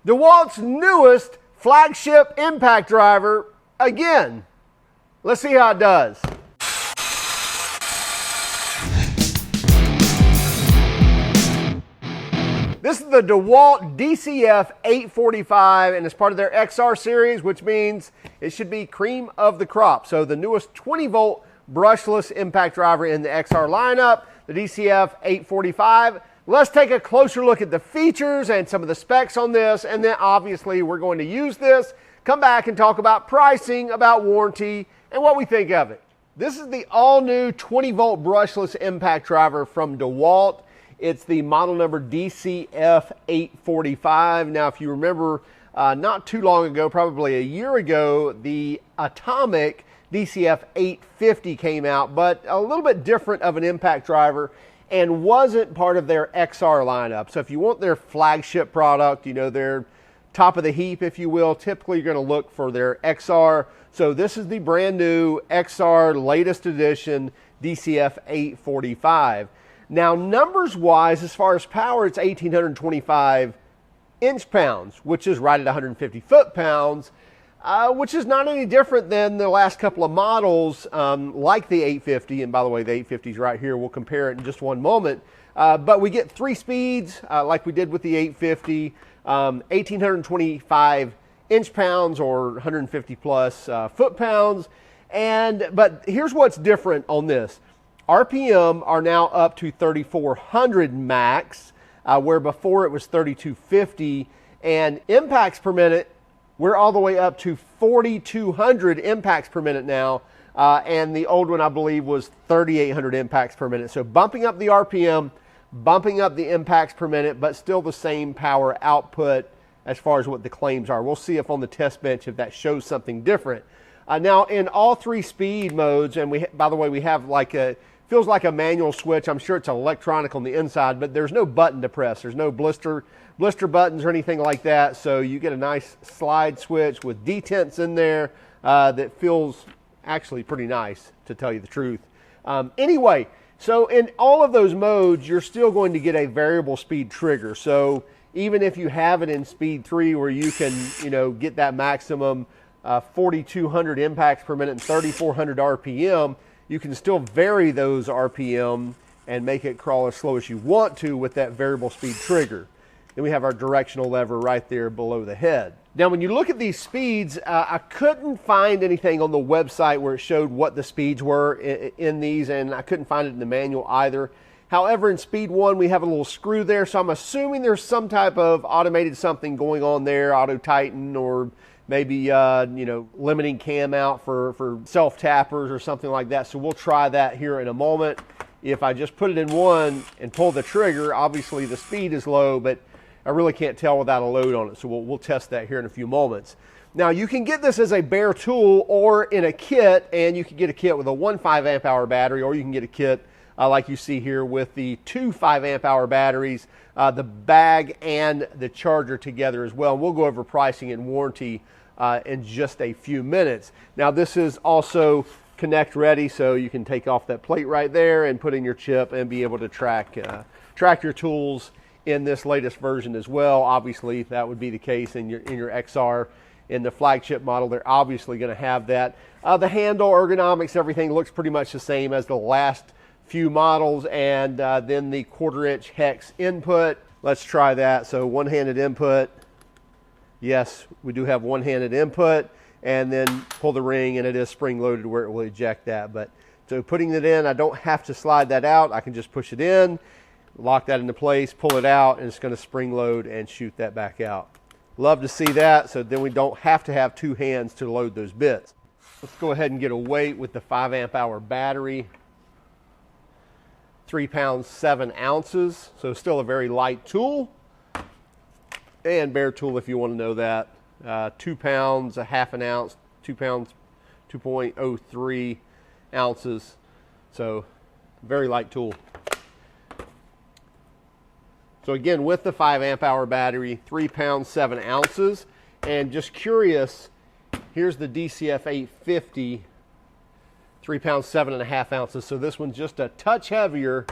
DeWalt's newest flagship impact driver again. Let's see how it does. This is the DeWalt DCF845, and it's part of their XR series, which means it should be cream of the crop. So the newest 20-volt brushless impact driver in the XR lineup, the DCF845. Let's take a closer look at the features and some of the specs on this, and then obviously we're going to use this, come back and talk about pricing, about warranty, and what we think of it. This is the all-new 20-volt brushless impact driver from DeWalt. It's the model number DCF845. Now, if you remember, not too long ago, probably a year ago, the Atomic DCF850 came out, but a little bit different of an impact driver and wasn't part of their XR lineup. So if you want their flagship product, you know, their top of the heap, if you will, typically you're going to look for their XR. So this is the brand new XR latest edition DCF845. Now, numbers-wise, as far as power, it's 1,825 inch-pounds, which is right at 150 foot-pounds, which is not any different than the last couple of models, like the 850. And by the way, the 850 is right here. We'll compare it in just one moment. But we get 3 speeds, like we did with the 850, 1,825 inch-pounds or 150 plus foot-pounds. But here's what's different on this. RPM are now up to 3,400 max, where before it was 3,250, and impacts per minute, we're all the way up to 4,200 impacts per minute now, and the old one, I believe, was 3,800 impacts per minute. So bumping up the RPM, bumping up the impacts per minute, but still the same power output as far as what the claims are. We'll see if on the test bench if that shows something different. Now, in all 3 speed modes, and by the way, we have like feels like a manual switch. I'm sure it's electronic on the inside, but there's no button to press. There's no blister buttons or anything like that. So you get a nice slide switch with detents in there that feels actually pretty nice, to tell you the truth. Anyway, so in all of those modes, you're still going to get a variable speed trigger. So even if you have it in speed 3 where you can, you know, get that maximum 4,200 impacts per minute and 3,400 RPM, you can still vary those RPM and make it crawl as slow as you want to with that variable speed trigger. Then we have our directional lever right there below the head. Now, when you look at these speeds, I couldn't find anything on the website where it showed what the speeds were in these, and I couldn't find it in the manual either. However, in speed 1, we have a little screw there, so I'm assuming there's some type of automated something going on there, auto tighten, or maybe, you know, limiting cam out for self-tappers or something like that. So we'll try that here in a moment. If I just put it in 1 and pull the trigger, obviously the speed is low, but I really can't tell without a load on it. So we'll test that here in a few moments. Now, you can get this as a bare tool or in a kit, and you can get a kit with a 1 5 amp hour battery, or you can get a kit like you see here with the 2 5 amp hour batteries, the bag and the charger together as well. We'll go over pricing and warranty in just a few minutes. Now, this is also connect ready, so you can take off that plate right there and put in your chip and be able to track your tools in this latest version as well. Obviously, that would be the case in your XR. In the flagship model, they're obviously going to have that. The handle, ergonomics, everything looks pretty much the same as the last few models, and then the 1/4 inch hex input. Let's try that. So one-handed input. Yes, we do have one-handed input, and then pull the ring, and it is spring-loaded where it will eject that. But so putting it in, I don't have to slide that out. I can just push it in, lock that into place, pull it out, and it's going to spring-load and shoot that back out. Love to see that, so then we don't have to have 2 hands to load those bits. Let's go ahead and get a weight with the 5 amp hour battery. 3 pounds 7 ounces, so still a very light tool, and bare tool if you want to know that. 2 pounds, a half an ounce, 2 pounds 2.03 ounces, so very light tool. So again, with the 5 amp hour battery, 3 pounds 7 ounces, and just curious, here's the DCF850, 3 pounds 7.5 ounces. So this one's just a touch heavier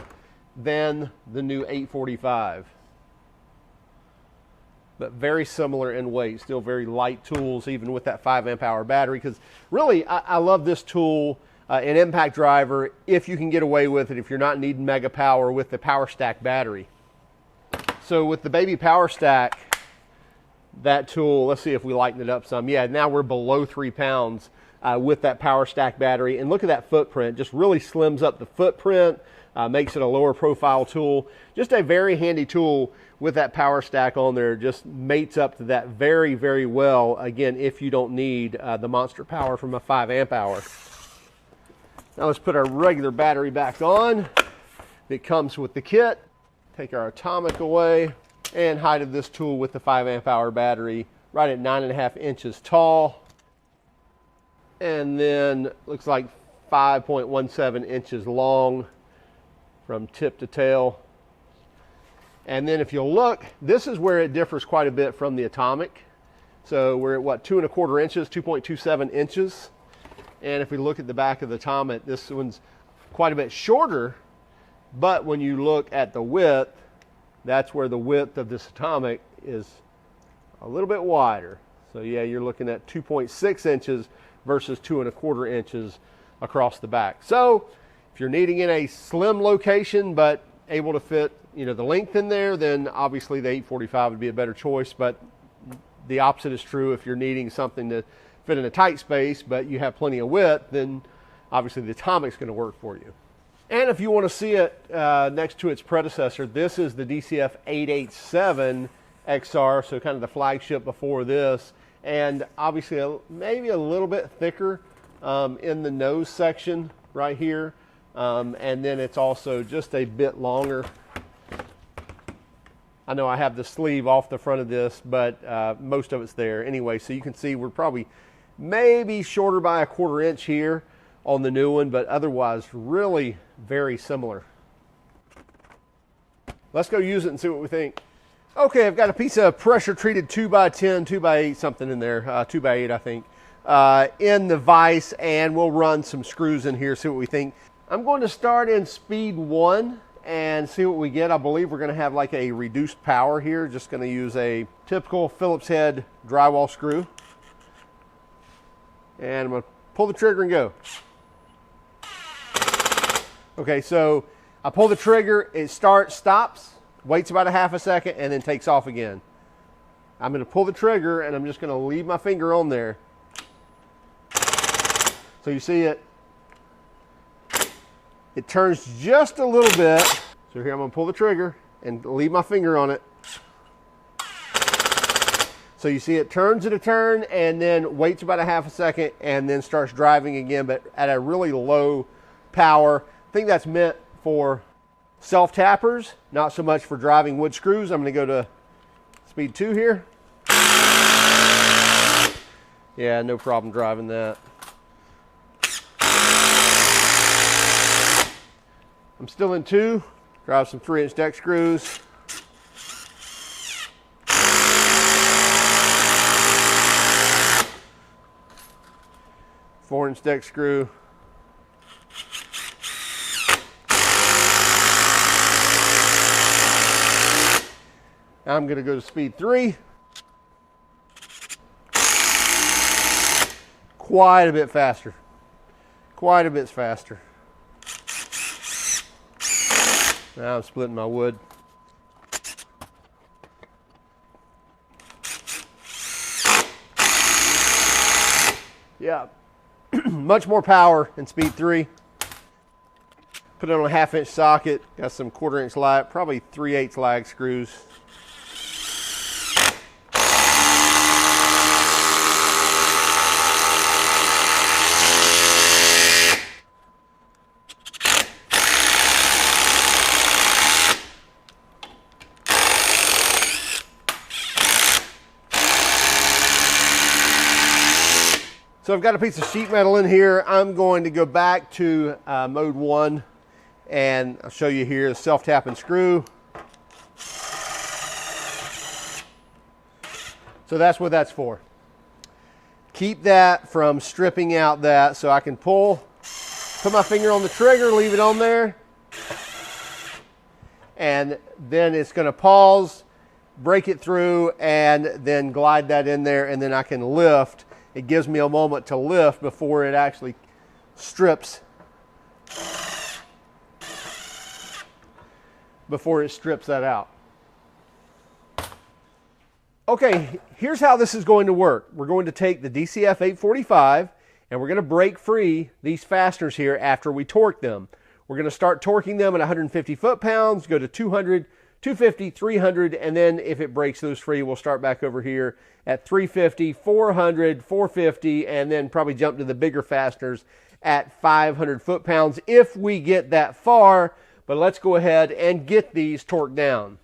than the new 845. but very similar in weight. Still very light tools, even with that 5 amp hour battery, because really I love this tool, an impact driver, if you can get away with it, if you're not needing mega power with the Power Stack battery. So with the baby Power Stack, that tool, let's see if we lighten it up some. Yeah, now we're below 3 pounds with that Power Stack battery. And look at that footprint, just really slims up the footprint, makes it a lower profile tool. Just a very handy tool with that Power Stack on there, just mates up to that very, very well. Again, if you don't need the monster power from a 5 amp hour. Now let's put our regular battery back on. It comes with the kit. Take our atomic away, and height of this tool with the 5 amp hour battery right at 9.5 inches tall. And then looks like 5.17 inches long from tip to tail. And then if you'll look, this is where it differs quite a bit from the atomic. So we're at what, 2.25 inches, 2.27 inches. And if we look at the back of the atomic, this one's quite a bit shorter, but when you look at the width, that's where the width of this atomic is a little bit wider. So yeah, you're looking at 2.6 inches versus 2.25 inches across the back. So if you're needing in a slim location but able to fit, you know, the length in there, then obviously the 845 would be a better choice. But the opposite is true. If you're needing something to fit in a tight space but you have plenty of width, then obviously the atomic's going to work for you. And if you want to see it next to its predecessor, this is the DCF847 XR, so kind of the flagship before this, and obviously maybe a little bit thicker in the nose section right here, and then it's also just a bit longer. I know I have the sleeve off the front of this, but most of it's there anyway, so you can see we're probably maybe shorter by 1/4 inch here on the new one, but otherwise really very similar. Let's go use it and see what we think. Okay, I've got a piece of pressure treated 2x10, 2x8 something in there, 2x8 I think, in the vise, and we'll run some screws in here, see what we think. I'm going to start in speed 1 and see what we get. I believe we're going to have like a reduced power here. Just going to use a typical Phillips head drywall screw. And I'm going to pull the trigger and go. Okay, so I pull the trigger, it starts, stops, waits about 1/2 second, and then takes off again. I'm going to pull the trigger, and I'm just going to leave my finger on there. So you see it turns just a little bit. So here I'm going to pull the trigger and leave my finger on it. So you see it turns at a turn and then waits about 1/2 second and then starts driving again, but at a really low power. I think that's meant for self-tappers, not so much for driving wood screws. I'm going to go to speed 2 here. Yeah, no problem driving that. I'm still in 2. Drive some 3-inch deck screws. Four-inch deck screw. Now I'm going to go to speed 3. Quite a bit faster. Quite a bit faster. Now I'm splitting my wood. Yeah, much more power in speed 3. Put it on a 1/2-inch socket. Got some 1/4-inch lag, probably 3/8 lag screws. So I've got a piece of sheet metal in here. I'm going to go back to mode 1 and I'll show you here the self-tapping screw. So that's what that's for. Keep that from stripping out that, so I can pull, put my finger on the trigger, leave it on there, and then it's going to pause break it through and then glide that in there, and then I can lift. It gives me a moment to lift before it actually strips. Before it strips that out. Okay, here's how this is going to work. We're going to take the DCF845 and we're going to break free these fasteners here after we torque them. We're going to start torquing them at 150 foot-pounds, go to 200, 250, 300, and then if it breaks those free, we'll start back over here at 350, 400, 450, and then probably jump to the bigger fasteners at 500 foot-pounds if we get that far. But let's go ahead and get these torqued down.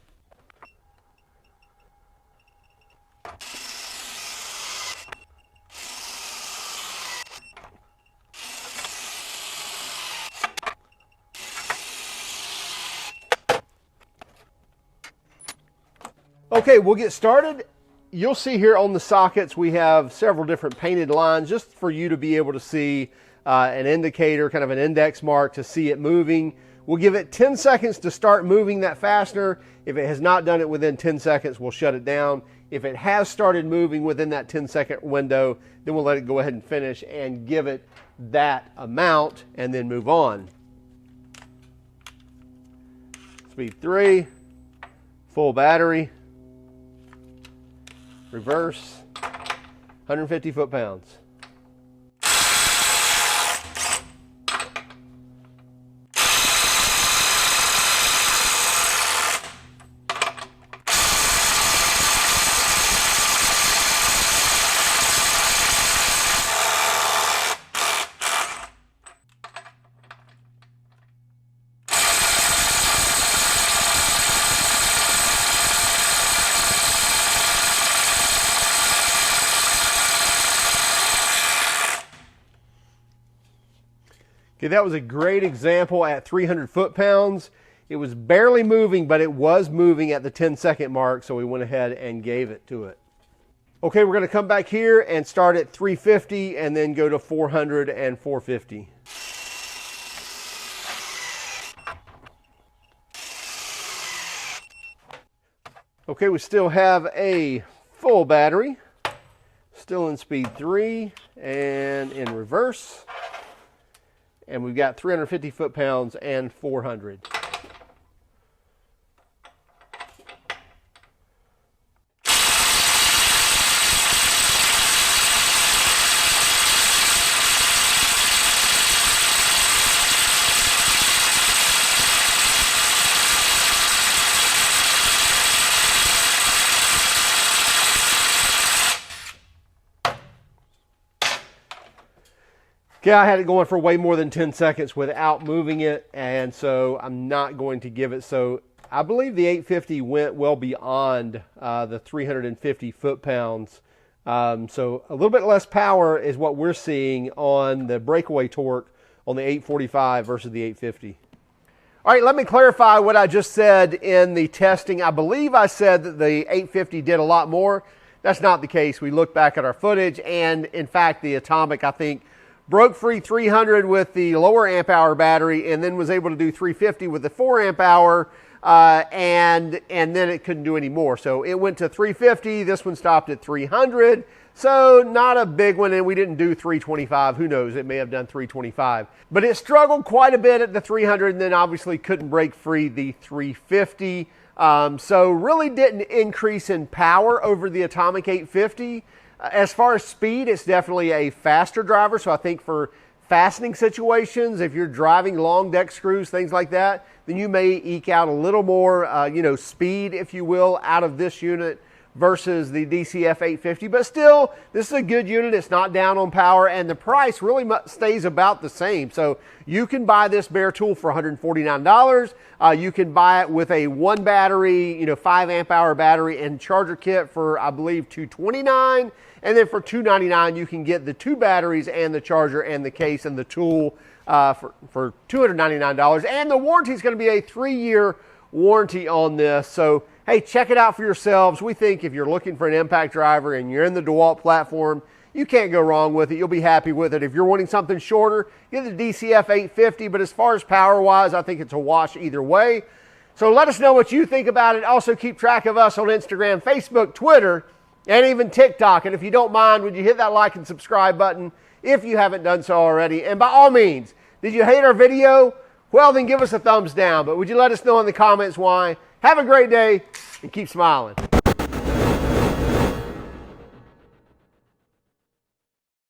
Okay, we'll get started. You'll see here on the sockets we have several different painted lines just for you to be able to see an indicator, kind of an index mark to see it moving. We'll give it 10 seconds to start moving that fastener. If it has not done it within 10 seconds, we'll shut it down. If it has started moving within that 10-second window, then we'll let it go ahead and finish and give it that amount and then move on. Speed 3, full battery, reverse, 150 foot-pounds. Okay, that was a great example at 300 foot-pounds. It was barely moving, but it was moving at the 10-second mark, so we went ahead and gave it to it. Okay, we're going to come back here and start at 350 and then go to 400 and 450. Okay, we still have a full battery, still in speed 3 and in reverse. And we've got 350 foot-pounds and 400. Okay, I had it going for way more than 10 seconds without moving it, and so I'm not going to give it. So I believe the 850 went well beyond the 350 foot-pounds. So a little bit less power is what we're seeing on the breakaway torque on the 845 versus the 850. All right, let me clarify what I just said in the testing. I believe I said that the 850 did a lot more. That's not the case. We looked back at our footage, and in fact, the Atomic, I think, broke free 300 with the lower amp hour battery and then was able to do 350 with the 4 amp hour and then it couldn't do any more. So it went to 350. This one stopped at 300. So not a big one, and we didn't do 325. Who knows? It may have done 325. But it struggled quite a bit at the 300 and then obviously couldn't break free the 350. So really didn't increase in power over the Atomic 850. As far as speed, it's definitely a faster driver. So I think for fastening situations, if you're driving long deck screws, things like that, then you may eke out a little more, speed, if you will, out of this unit versus the DCF850. But still, this is a good unit. It's not down on power, and the price really stays about the same. So you can buy this bare tool for $149. You can buy it with a 1 battery, 5 amp hour battery and charger kit for, I believe, $229. And then for $299, you can get the 2 batteries and the charger and the case and the tool for $299. And the warranty is going to be a 3-year warranty on this. So, hey, check it out for yourselves. We think if you're looking for an impact driver and you're in the DeWalt platform, you can't go wrong with it. You'll be happy with it. If you're wanting something shorter, get the DCF850. But as far as power-wise, I think it's a wash either way. So let us know what you think about it. Also keep track of us on Instagram, Facebook, Twitter, and even TikTok. And if you don't mind, would you hit that like and subscribe button if you haven't done so already? And by all means, did you hate our video? Well, then give us a thumbs down. But would you let us know in the comments why? Have a great day and keep smiling.